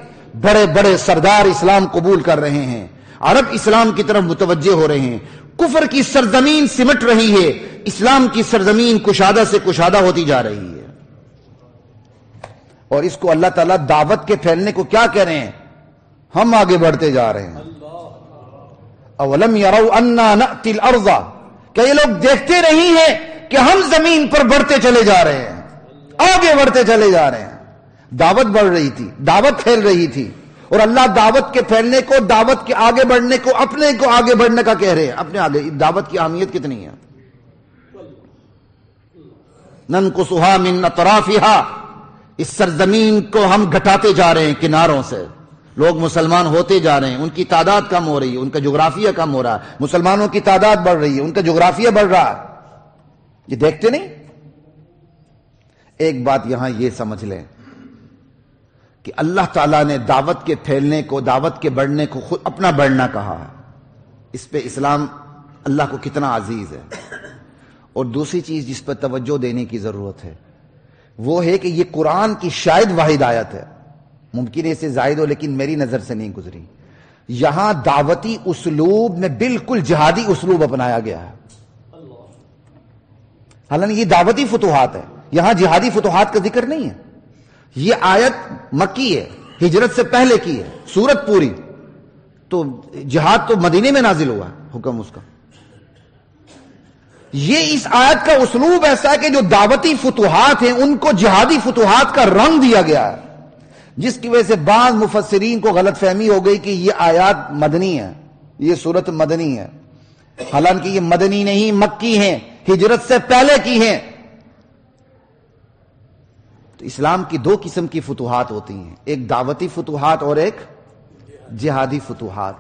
بڑے بڑے سردار اسلام قبول کر رہے ہیں، عرب اسلام کی طرف متوجہ ہو رہے ہیں، کفر کی سرزمین سمٹ رہی ہے، اسلام کی سرزمین کشادہ سے کشادہ ہوتی جا رہی ہے. اور اس کو اللہ تعالیٰ دعوت کے پھیلنے کو کیا کہہ رہے ہیں؟ ہم آگے بڑھتے جا رہے ہیں. اولم یروا انا نأتی الارض، کیا یہ لوگ دیکھتے نہیں ہیں کہ ہم زمین پر بڑھتے چلے جا رہے ہیں، آگے بڑھتے چلے جا رہے ہیں. دعوت بڑھ رہی تھی، دعوت پھیل رہی تھی، اور اللہ دعوت کے پھیلنے کو، دعوت کے آگے بڑھنے کو، اپنے کو آگے بڑھنے کا کہہ رہے ہیں. اپنے آگے دعوت کی اہمیت کتنی ہے. ننقصها من اطرافها، اس سرزمین کو ہم گھٹاتے جا رہے ہیں کناروں سے. لوگ مسلمان ہوتے جا رہے ہیں، ان کی تعداد کم ہو رہی ہے، ان کا جغرافیہ کم ہو رہا ہے. مسلمانوں کی تعداد بڑھ رہی ہے، ان کا جغرافیہ بڑھ رہا ہے. یہ دیکھتے نہیں؟ ایک بات یہاں یہ سمجھ لیں کہ اللہ تعالیٰ نے دعوت کے پھیلنے کو، دعوت کے بڑھنے کو خود اپنا بڑھنا کہا ہے. اس پہ اسلام اللہ کو کتنا عزیز ہے. اور دوسری چیز جس پر توجہ دینے کی ضرورت ہے وہ ہے کہ یہ قرآن کی شاید واحد آیت ہے، ممکن ہے اسے زائد ہو لیکن میری نظر سے نہیں گزری. یہاں دعوتی اسلوب میں بالکل جہادی اسلوب اپنایا گیا ہے. حالانکہ یہ دعوتی فتوحات ہے، یہاں جہادی فتوحات کا ذکر نہیں ہے. یہ آیت مکی ہے، ہجرت سے پہلے کی ہے، سورت پوری. تو جہاد تو مدینے میں نازل ہوا ہے، حکم اس کا. یہ اس آیت کا اسلوب ایسا ہے کہ جو دعوتی فتوحات ہیں ان کو جہادی فتوحات کا رنگ دیا گیا ہے، جس کی وجہ سے بعض مفسرین کو غلط فہمی ہو گئی کہ یہ آیات مدنی ہے، یہ سورت مدنی ہے. حالانکہ یہ مدنی نہیں، مکی ہیں، ہجرت سے پہلے کی ہیں. تو اسلام کی دو قسم کی فتوحات ہوتی ہیں، ایک دعوتی فتوحات اور ایک جہادی فتوحات.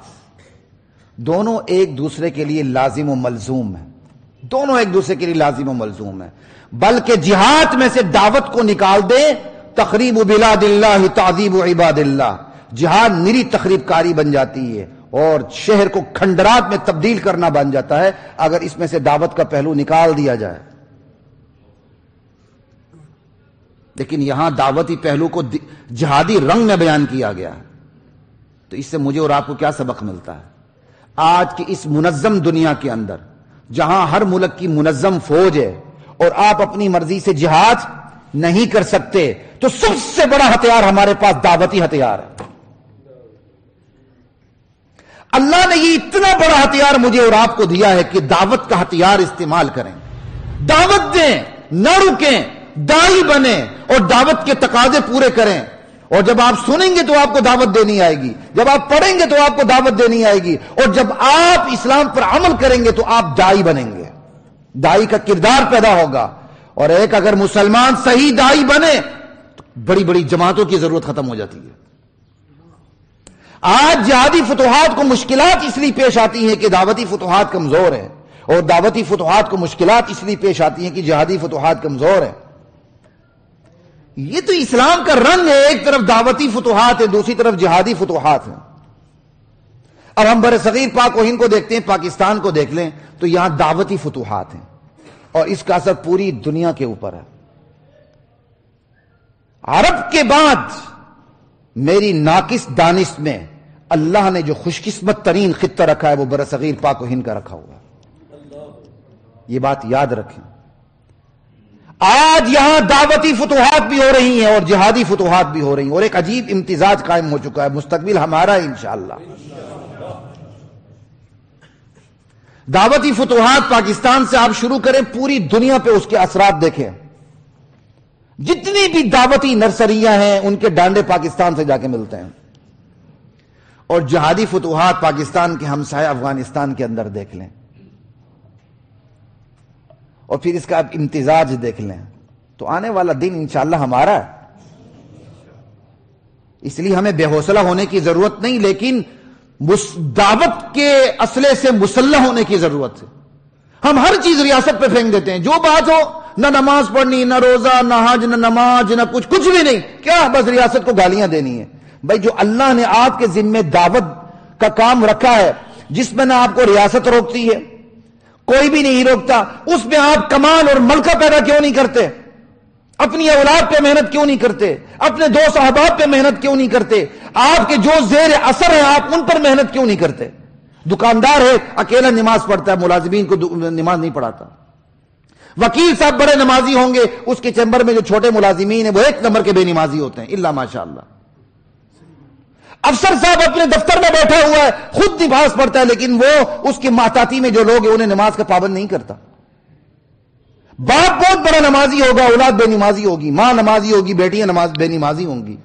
دونوں ایک دوسرے کے لیے لازم و ملزوم ہیں، دونوں ایک دوسرے کے لیے لازم و ملزوم ہیں. بلکہ جہاد میں سے دعوت کو نکال دے، تخریب بلاد اللہ تعذیب عباد اللہ، جہاد نری تخریب کاری بن جاتی ہے اور شہر کو کھنڈرات میں تبدیل کرنا بن جاتا ہے اگر اس میں سے دعوت کا پہلو نکال دیا جائے. لیکن یہاں دعوتی پہلو کو جہادی رنگ میں بیان کیا گیا. تو اس سے مجھے اور آپ کو کیا سبق ملتا ہے؟ آج کی اس منظم دنیا کے اندر جہاں ہر ملک کی منظم فوج ہے اور آپ اپنی مرضی سے جہاد نہیں کر سکتے، تو سب سے بڑا ہتھیار ہمارے پاس دعوتی ہتھیار ہے. اللہ نے یہ اتنا بڑا ہتھیار مجھے اور آپ کو دیا ہے کہ دعوت کا ہتھیار استعمال کریں، دعوت دیں، نہ رکیں، داعی بنیں اور دعوت کے تقاضے پورے کریں. اور جب آپ سنیں گے تو آپ کو دعوت دینی آئے گی، جب آپ پڑھیں گے تو آپ کو دعوت دینی آئے گی، اور جب آپ اسلام پر عمل کریں گے تو آپ داعی بنیں گے، داعی کا کردار پیدا ہوگا. اور ایک اگر مسلمان صحیح داعی بنے تو بڑی بڑی جماعتوں کی ضرورت ختم ہو جاتی ہے. آج جہادی فتوحات کو مشکلات اس لیے پیش آتی ہیں کہ دعوتی فتوحات کمزور ہیں، اور دعوتی فتوحات کو مشکلات اس لیے پیش آتی ہیں کہ جہادی فتوحات کمزور ہیں. یہ تو اسلام کا رنگ ہے، ایک طرف دعوتی فتوحات ہے، دوسری طرف جہادی فتوحات ہیں. اب ہم برصغیر پاک و ہند کو دیکھتے ہیں، پاکستان کو دیکھ لیں تو یہاں دعوتی فتوحات ہیں اور اس کا اثر پوری دنیا کے اوپر ہے. عرب کے بعد میری ناقص دانش میں اللہ نے جو خوش قسمت ترین خطہ رکھا ہے وہ برصغیر پاک و ہند کا رکھا ہوا ہے. یہ بات یاد رکھیں. آج یہاں دعوتی فتوحات بھی ہو رہی ہیں اور جہادی فتوحات بھی ہو رہی ہیں، اور ایک عجیب امتزاج قائم ہو چکا ہے. مستقبل ہمارا ہے انشاءاللہ. دعوتی فتوحات پاکستان سے آپ شروع کریں، پوری دنیا پہ اس کے اثرات دیکھیں. جتنی بھی دعوتی نرسریاں ہیں ان کے ڈانڈے پاکستان سے جا کے ملتے ہیں. اور جہادی فتوحات پاکستان کے ہمسایہ افغانستان کے اندر دیکھ لیں، اور پھر اس کا آپ امتزاج دیکھ لیں تو آنے والا دن انشاءاللہ ہمارا ہے. اس لیے ہمیں بے حوصلہ ہونے کی ضرورت نہیں، لیکن دعوت کے اسلحے سے مسلح ہونے کی ضرورت ہے. ہم ہر چیز ریاست پہ پھینک دیتے ہیں، جو بات ہو، نہ نماز پڑھنی، نہ روزہ، نہ حج، نہ نماز، نہ کچھ بھی نہیں. کیا بس ریاست کو گالیاں دینی ہے؟ بھائی جو اللہ نے آپ کے ذمہ دعوت کا کام رکھا ہے، جس میں نہ آپ کو ریاست روکتی ہے، کوئی بھی نہیں روکتا، اس میں آپ کمال اور ملکہ پیدا کیوں نہیں کرتے؟ اپنی اولاد پہ محنت کیوں نہیں کرتے؟ اپنے دوست احباب پہ محنت کیوں نہیں کرتے؟ آپ کے جو زیر اثر ہے آپ ان پر محنت کیوں نہیں کرتے؟ دکاندار ہے، اکیلا نماز پڑھتا ہے، ملازمین کو نماز نہیں پڑھاتا. وکیل صاحب بڑے نمازی ہوں گے، اس کے چیمبر میں جو چھوٹے ملازمین ہیں وہ ایک نمبر کے بے نمازی ہوتے ہیں، الا ماشاء اللہ. افسر صاحب اپنے دفتر میں بیٹھا ہوا ہے، خود نماز پڑھتا ہے، لیکن وہ اس کی محتاطی میں جو لوگ ہیں انہیں نماز کا پابند نہیں کرتا. باپ بہت بڑا نمازی ہوگا، اولاد بے نمازی ہوگی، ماں نمازی ہوگی، بیٹیاں بے نمازی ہوں گی.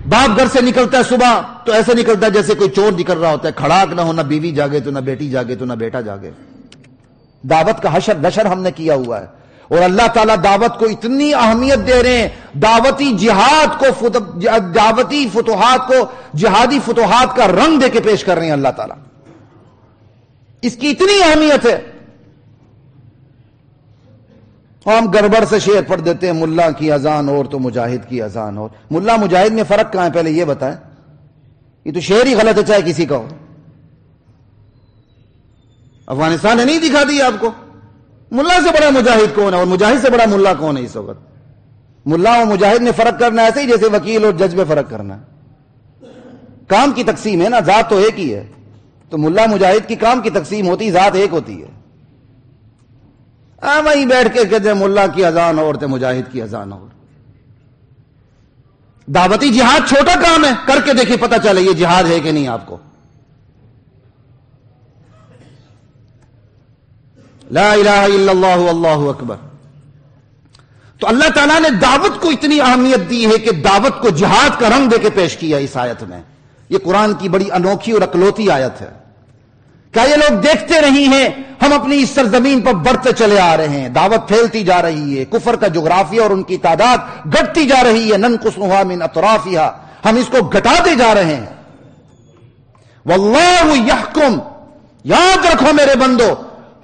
باپ گھر سے نکلتا ہے صبح تو ایسے نکلتا ہے جیسے کوئی چور نکل رہا ہوتا ہے، کھڑاک نہ ہو، نہ بیوی جاگے تو نہ بیٹی جاگے تو نہ بیٹا جاگے. دعوت کا حشر نشر ہم نے کیا ہوا ہے، اور اللہ تعالیٰ دعوت کو اتنی اہمیت دے رہے ہیں، دعوتی جہاد کو، دعوتی فتوحات کو جہادی فتوحات کا رنگ دے کے پیش کر رہے ہیں اللہ تعالیٰ. اس کی اتنی اہمیت ہے. ہم گڑبڑ سے شعر پڑھ دیتے ہیں، ملا کی اذان اور تو مجاہد کی اذان اور. ملا مجاہد میں فرق کہاں ہے پہلے یہ بتائیں؟ یہ تو شعر ہی غلط ہے چاہے کسی کا ہو. افغانستان نے نہیں دکھا دیا آپ کو ملا سے بڑا مجاہد کون ہے اور مجاہد سے بڑا ملا کون ہے اس وقت. ملا اور مجاہد میں فرق کرنا ایسے ہی جیسے وکیل اور جج میں فرق کرنا ہے. کام کی تقسیم ہے نا، ذات تو ایک ہی ہے. تو ملا مجاہد کی کام کی تقسیم ہوتی، ذات ایک ہوتی ہے. وہیں بیٹھ کے کہتے ہیں ملا کی اذان اور تے مجاہد کی اذان اور. دعوتی جہاد چھوٹا کام ہے، کر کے دیکھیں پتہ چلے یہ جہاد ہے کہ نہیں. آپ کو لا الہ الا اللہ واللہ اکبر. تو اللہ تعالیٰ نے دعوت کو اتنی اہمیت دی ہے کہ دعوت کو جہاد کا رنگ دے کے پیش کیا اس آیت میں. یہ قرآن کی بڑی انوکھی اور اکلوتی آیت ہے. کیا یہ لوگ دیکھتے نہیں ہیں ہم اپنی اس سرزمین پر بڑھتے چلے آ رہے ہیں، دعوت پھیلتی جا رہی ہے، کفر کا جغرافیہ اور ان کی تعداد گھٹتی جا رہی ہے. ننقصها من اطرافها، ہم اس کو گھٹاتے جا رہے ہیں. واللہ یحکم، یاد رکھو میرے بندو،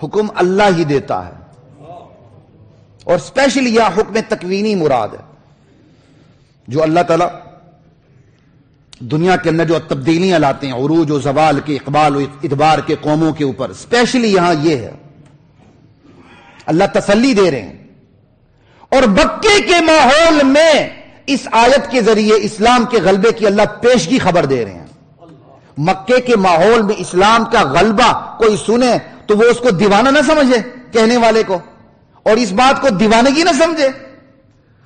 حکم اللہ ہی دیتا ہے. اور اسپیشلی یہاں حکم تکوینی مراد ہے. جو اللہ تعالیٰ دنیا کے اندر جو تبدیلیاں لاتے ہیں، عروج و زوال کے، اقبال و ادبار کے قوموں کے اوپر، اسپیشلی یہاں یہ ہے اللہ تسلی دے رہے ہیں. اور مکے کے ماحول میں اس آیت کے ذریعے اسلام کے غلبے کی اللہ پیشگی خبر دے رہے ہیں. مکے کے ماحول میں اسلام کا غلبہ کوئی سنے تو وہ اس کو دیوانہ نہ سمجھے کہنے والے کو، اور اس بات کو دیوانگی نہ سمجھے.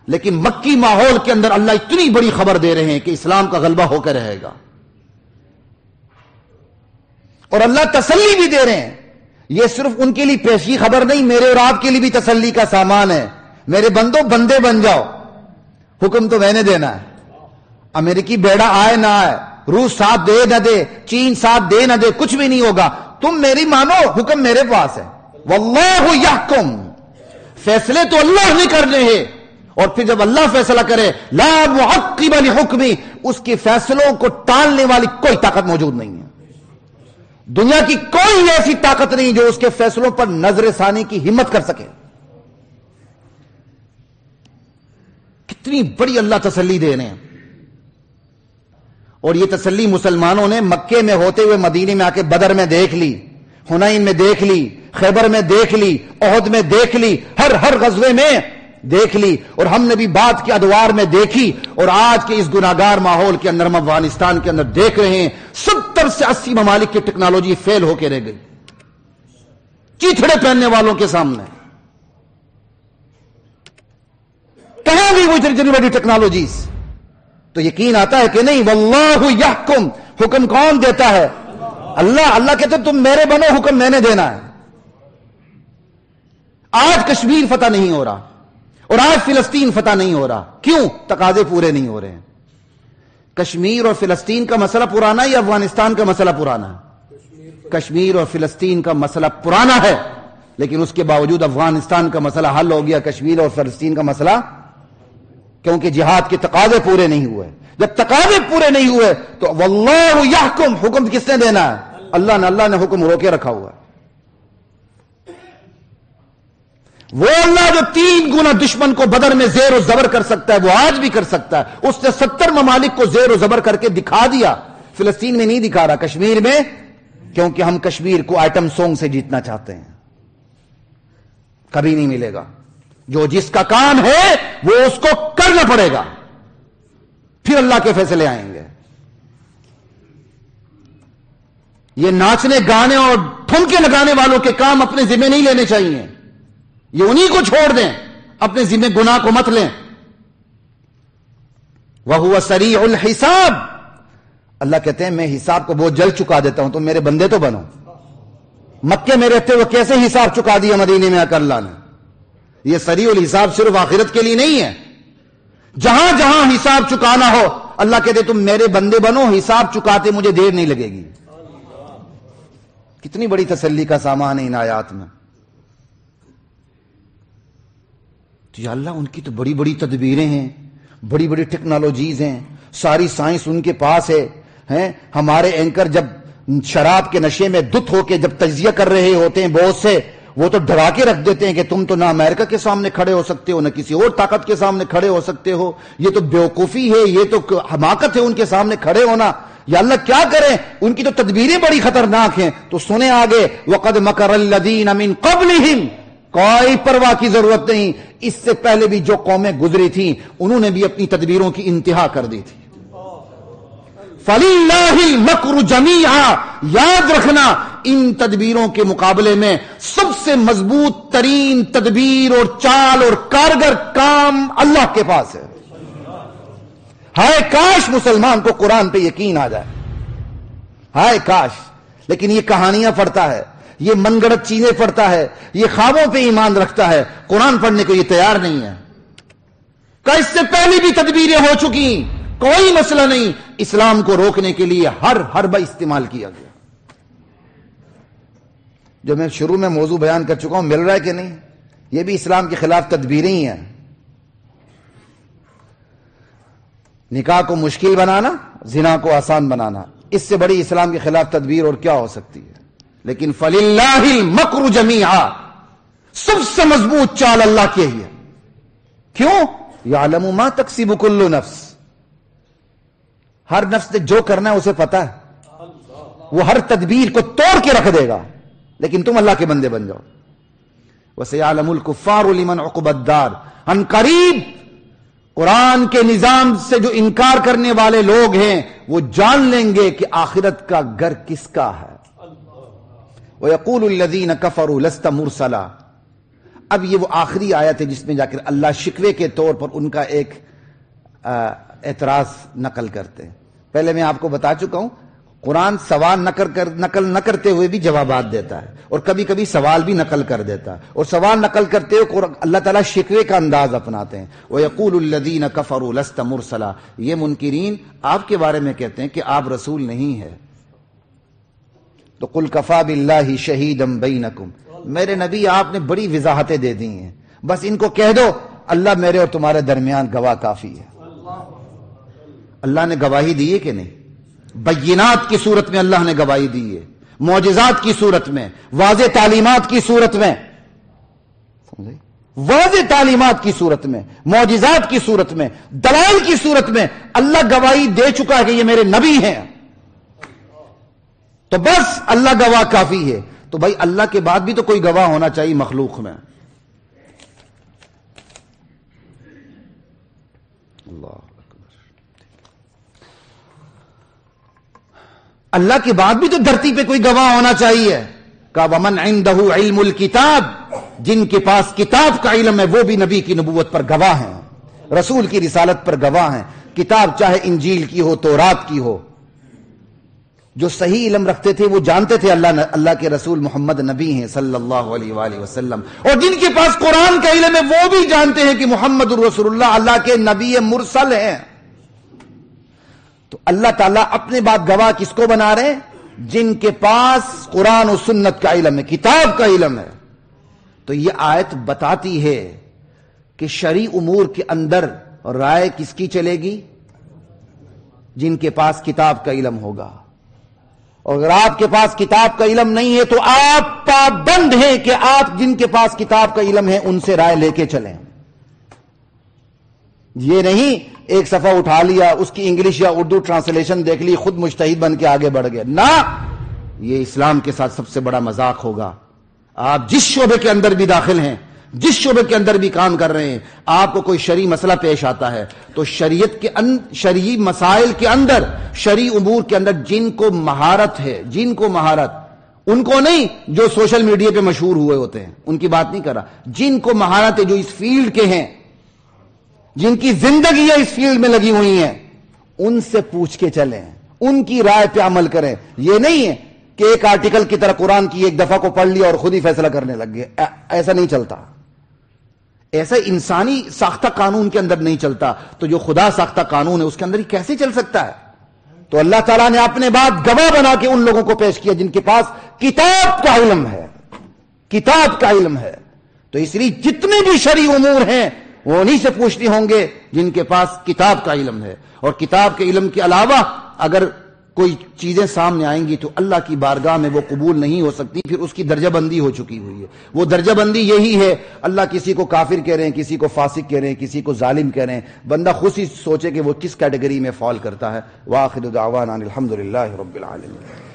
لیکن مکی ماحول کے اندر اللہ اتنی بڑی خبر دے رہے ہیں کہ اسلام کا غلبہ ہو کر رہے گا. اور اللہ تسلی بھی دے رہے ہیں. یہ صرف ان کے لیے پیشگی خبر نہیں، میرے اور آپ کے لیے بھی تسلی کا سامان ہے. میرے بندو بندے بن جاؤ، حکم تو میں نے دینا ہے. امریکی بیڑا آئے نہ آئے، روس ساتھ دے نہ دے، چین ساتھ دے نہ دے، کچھ بھی نہیں ہوگا. تم میری مانو، حکم میرے پاس ہے. واللہ یحکم، فیصلے تو اللہ نے کرنے ہیں. اور پھر جب اللہ فیصلہ کرے، لا معقب لحکمی، اس کے فیصلوں کو ٹالنے والی کوئی طاقت موجود نہیں ہے. دنیا کی کوئی ایسی طاقت نہیں جو اس کے فیصلوں پر نظر ثانی کی ہمت کر سکے. کتنی بڑی اللہ تسلی دے رہے ہیں. اور یہ تسلی مسلمانوں نے مکے میں ہوتے ہوئے مدینے میں آ کے بدر میں دیکھ لی، حنین میں دیکھ لی، خیبر میں دیکھ لی، احد میں دیکھ لی، ہر غزوے میں دیکھ لی. اور ہم نے بھی بات کی ادوار میں دیکھی. اور آج کے اس گناہگار ماحول کے اندر ہم افغانستان کے اندر دیکھ رہے ہیں 70 سے 80 ممالک کی ٹیکنالوجی فیل ہو کے رہ گئی چیتھڑے پہننے والوں کے سامنے. کہاں گئی وہ اتنی بڑی ٹیکنالوجیز؟ تو یقین آتا ہے کہ نہیں، واللہ یحکم، حکم کون دیتا ہے؟ اللہ. اللہ کہتے تم میرے بنو، حکم میں نے دینا ہے. آج کشمیر فتح نہیں ہو رہا اور آج فلسطین فتح نہیں ہو رہا. کیوں؟ تقاضے پورے نہیں ہو رہے ہیں. کشمیر اور فلسطین کا مسئلہ پرانا ہے یا افغانستان کا مسئلہ پرانا ہے؟ کشمیر اور فلسطین کا مسئلہ پرانا ہے. لیکن اس کے باوجود افغانستان کا مسئلہ حل ہو گیا، کشمیر اور فلسطین کا مسئلہ، کیونکہ جہاد کے تقاضے پورے نہیں ہوئے۔ جب تقاضے پورے نہیں ہوئے تو واللہ یحکم، حکم کس نے دینا ہے؟ اللہ نے حکم روکے رکھا ہوا ہے۔ وہ اللہ جو 3 گنا دشمن کو بدر میں زیر و زبر کر سکتا ہے وہ آج بھی کر سکتا ہے۔ اس نے 70 ممالک کو زیر و زبر کر کے دکھا دیا، فلسطین میں نہیں دکھا رہا، کشمیر میں، کیونکہ ہم کشمیر کو آئٹم سونگ سے جیتنا چاہتے ہیں۔ کبھی نہیں ملے گا۔ جو جس کا کام ہے وہ اس کو کرنا پڑے گا، پھر اللہ کے فیصلے آئیں گے۔ یہ ناچنے گانے اور ٹھمکے لگانے والوں کے کام اپنے ذمہ نہیں لینے چاہیے، یہ انہی کو چھوڑ دیں، اپنے ذمہ گناہ کو مت لیں۔ وَهُوَ سَرِيعُ الْحِسَابِ، اللہ کہتے ہیں میں حساب کو بہت جلد چکا دیتا ہوں، تم میرے بندے تو بنو۔ مکے میں رہتے ہوئے کیسے حساب چکا دیا مدینے میں آ کر اللہ نے۔ یہ سریع الحساب صرف آخرت کے لیے نہیں ہے، جہاں جہاں حساب چکانا ہو اللہ کہتے تم میرے بندے بنو، حساب چکاتے مجھے دیر نہیں لگے گی۔ کتنی بڑی تسلی کا سامان ہے ان آیات میں۔ تو یا اللہ ان کی تو بڑی بڑی تدبیریں ہیں، بڑی بڑی ٹیکنالوجیز ہیں، ساری سائنس ان کے پاس ہے۔ ہمارے اینکر جب شراب کے نشے میں دھت ہو کے جب تجزیہ کر رہے ہوتے ہیں بہت سے، وہ تو ڈرا کے رکھ دیتے ہیں کہ تم تو نہ امریکہ کے سامنے کھڑے ہو سکتے ہو، نہ کسی اور طاقت کے سامنے کھڑے ہو سکتے ہو، یہ تو بیوقوفی ہے، یہ تو حماقت ہے ان کے سامنے کھڑے ہونا۔ یا اللہ کیا کریں، ان کی تو تدبیریں بڑی خطرناک ہیں۔ تو سنیں آگے، وَقَدْ مَكَرَ الَّذِينَ مِن قَبْلِهِمْ، کوئی پرواہ کی ضرورت نہیں، اس سے پہلے بھی جو قومیں گزری تھیں انہوں نے بھی اپنی تدبیروں کی انتہا کر دی تھی۔ فَلِلَّهِ الْمَكْرُ جَمِيعًا، یاد رکھنا ان تدبیروں کے مقابلے میں سب سے مضبوط ترین تدبیر اور چال اور کارگر کام اللہ کے پاس ہے۔ ہائے کاش مسلمان کو قرآن پہ یقین آ جائے، ہائے کاش، لیکن یہ کہانیاں پڑھتا ہے، یہ من گڑت چیزیں پڑھتا ہے، یہ خوابوں پہ ایمان رکھتا ہے، قرآن پڑھنے کو یہ تیار نہیں ہے۔ کہ اس سے پہلے بھی تدبیریں ہو چکی، کوئی مسئلہ نہیں، اسلام کو روکنے کے لیے ہر حربہ استعمال کیا گیا۔ جو میں شروع میں موضوع بیان کر چکا ہوں، مل رہا ہے کہ نہیں؟ یہ بھی اسلام کے خلاف تدبیریں ہی ہیں۔ نکاح کو مشکل بنانا، زنا کو آسان بنانا، اس سے بڑی اسلام کے خلاف تدبیر اور کیا ہو سکتی ہے؟ لیکن فَلِلَّهِ الْمَكْرُ جَمِيعًا، سب سے مضبوط چال اللہ کی ہے۔ کیوں؟ يَعْلَمُ مَا تَكْسِبُ كُلُّ نَفْسٍ، ہر نفس نے جو کرنا ہے اسے پتا ہے، وہ ہر تدبیر کو توڑ کے رکھ دے گا، لیکن تم اللہ کے بندے بن جاؤ۔ وَسَيَعْلَمُ الْكُفَّارُ لِمَنْ عُقْبَى الدَّارِ، ان قریب قرآن کے نظام سے جو انکار کرنے والے لوگ ہیں وہ جان لیں گے کہ آخرت کا گھر کس کا ہے۔ وَيَقُولُ الَّذِينَ كَفَرُوا لَسْتَ مُرْسَلًا، اب یہ وہ آخری آیت ہے جس میں جا کر اللہ شکوے کے طور پر ان کا ایک اعتراض نقل کرتے ہیں۔ پہلے میں آپ کو بتا چکا ہوں قرآن سوال نقل نہ کرتے ہوئے بھی جوابات دیتا ہے، اور کبھی کبھی سوال بھی نقل کر دیتا ہے، اور سوال نقل کرتے ہوئے اللہ تعالیٰ شکوے کا انداز اپناتے ہیں۔ وَيَقُولُ الَّذِينَ كَفَرُوا لَسْتَ مُرْسَلًا، یہ منکرین آپ کے بارے میں کہتے ہیں کہ آپ رسول نہیں ہے۔ تو قُلْ كَفَى بِاللَّهِ شَهِيدًا بَيْنَكُمْ، میرے نبی آپ نے بڑی وضاحتیں دے دی ہیں، بس ان کو کہہ دو اللہ میرے اور تمہارے درمیان گواہ کافی ہے۔ اللہ نے گواہی دی ہے کہ نہیں؟ بینات کی صورت میں اللہ نے گواہی دی ہے، معجزات کی صورت میں، واضح تعلیمات کی صورت میں، واضح تعلیمات کی صورت میں، معجزات کی صورت میں، دلائل کی صورت میں اللہ گواہی دے چکا ہے کہ یہ میرے نبی ہیں، تو بس اللہ گواہ کافی ہے۔ تو بھائی اللہ کے بعد بھی تو کوئی گواہ ہونا چاہیے مخلوق میں۔ اللہ کے بعد بھی تو دھرتی پہ کوئی گواہ ہونا چاہیے۔ کہ وَمَنْ عِنْدَهُ عِلْمُ الْكِتَابِ، جن کے پاس کتاب کا علم ہے وہ بھی نبی کی نبوت پر گواہ ہیں، رسول کی رسالت پر گواہ ہیں۔ کتاب چاہے انجیل کی ہو، تورات کی ہو، جو صحیح علم رکھتے تھے وہ جانتے تھے اللہ کے رسول محمد نبی ہیں صلی اللہ علیہ وآلہ وسلم، اور جن کے پاس قرآن کا علم ہے وہ بھی جانتے ہیں کہ محمد رسول اللہ کے نبی مرسل ہیں۔ تو اللہ تعالیٰ اپنے بعد گواہ کس کو بنا رہے ہیں؟ جن کے پاس قرآن و سنت کا علم ہے، کتاب کا علم ہے۔ تو یہ آیت بتاتی ہے کہ شرعی امور کے اندر رائے کس کی چلے گی؟ جن کے پاس کتاب کا علم ہوگا. اور اگر آپ کے پاس کتاب کا علم نہیں ہے تو آپ پابند ہیں کہ آپ جن کے پاس کتاب کا علم ہے ان سے رائے لے کے چلیں. یہ نہیں ایک صفحہ اٹھا لیا، اس کی انگلش یا اردو ٹرانسلیشن دیکھ لی، خود مجتہد بن کے آگے بڑھ گئے. نہ، یہ اسلام کے ساتھ سب سے بڑا مذاق ہوگا. آپ جس شعبے کے اندر بھی داخل ہیں، جس شعبے کے اندر بھی کام کر رہے ہیں، آپ کو کوئی شرعی مسئلہ پیش آتا ہے تو شرعی مسائل کے اندر، شرعی امور کے اندر جن کو مہارت ہے، جن کو مہارت، ان کو نہیں جو سوشل میڈیا پہ مشہور ہوئے ہوتے ہیں، ان کی بات نہیں کر رہا، جن کو مہارت ہے، جو اس فیلڈ کے ہیں، جن کی زندگی اس فیلڈ میں لگی ہوئی ہیں، ان سے پوچھ کے چلیں، ان کی رائے پہ عمل کریں. یہ نہیں ہے کہ ایک آرٹیکل کی طرح قرآن کی ایک دفعہ کو پڑھ لیا اور خود ہی فیصلہ کرنے لگ گئے. ایسا نہیں چلتا. ایسا انسانی ساختہ قانون کے اندر نہیں چلتا. تو جو خدا ساختہ قانون ہے اس کے اندر ہی کیسے چل سکتا ہے؟ تو اللہ تعالیٰ نے اپنے بات گواہ بنا کے ان لوگوں کو پیش کیا جن کے پاس کتاب کا علم ہے. کتاب کا علم ہے. تو اس لیے جتنے بھی شرعی امور ہیں وہ انہی سے پوچھتے ہوں گے جن کے پاس کتاب کا علم ہے. اور کتاب کے علم کے علاوہ اگر کوئی چیزیں سامنے آئیں گی تو اللہ کی بارگاہ میں وہ قبول نہیں ہو سکتی. پھر اس کی درجہ بندی ہو چکی ہوئی ہے. وہ درجہ بندی یہی ہے، اللہ کسی کو کافر کہہ رہے ہیں، کسی کو فاسق کہہ رہے ہیں، کسی کو ظالم کہہ رہے ہیں. بندہ خود ہی سوچے کہ وہ کس کیٹیگری میں فال کرتا ہے. وآخر دعوانا الحمدللہ رب العالمین.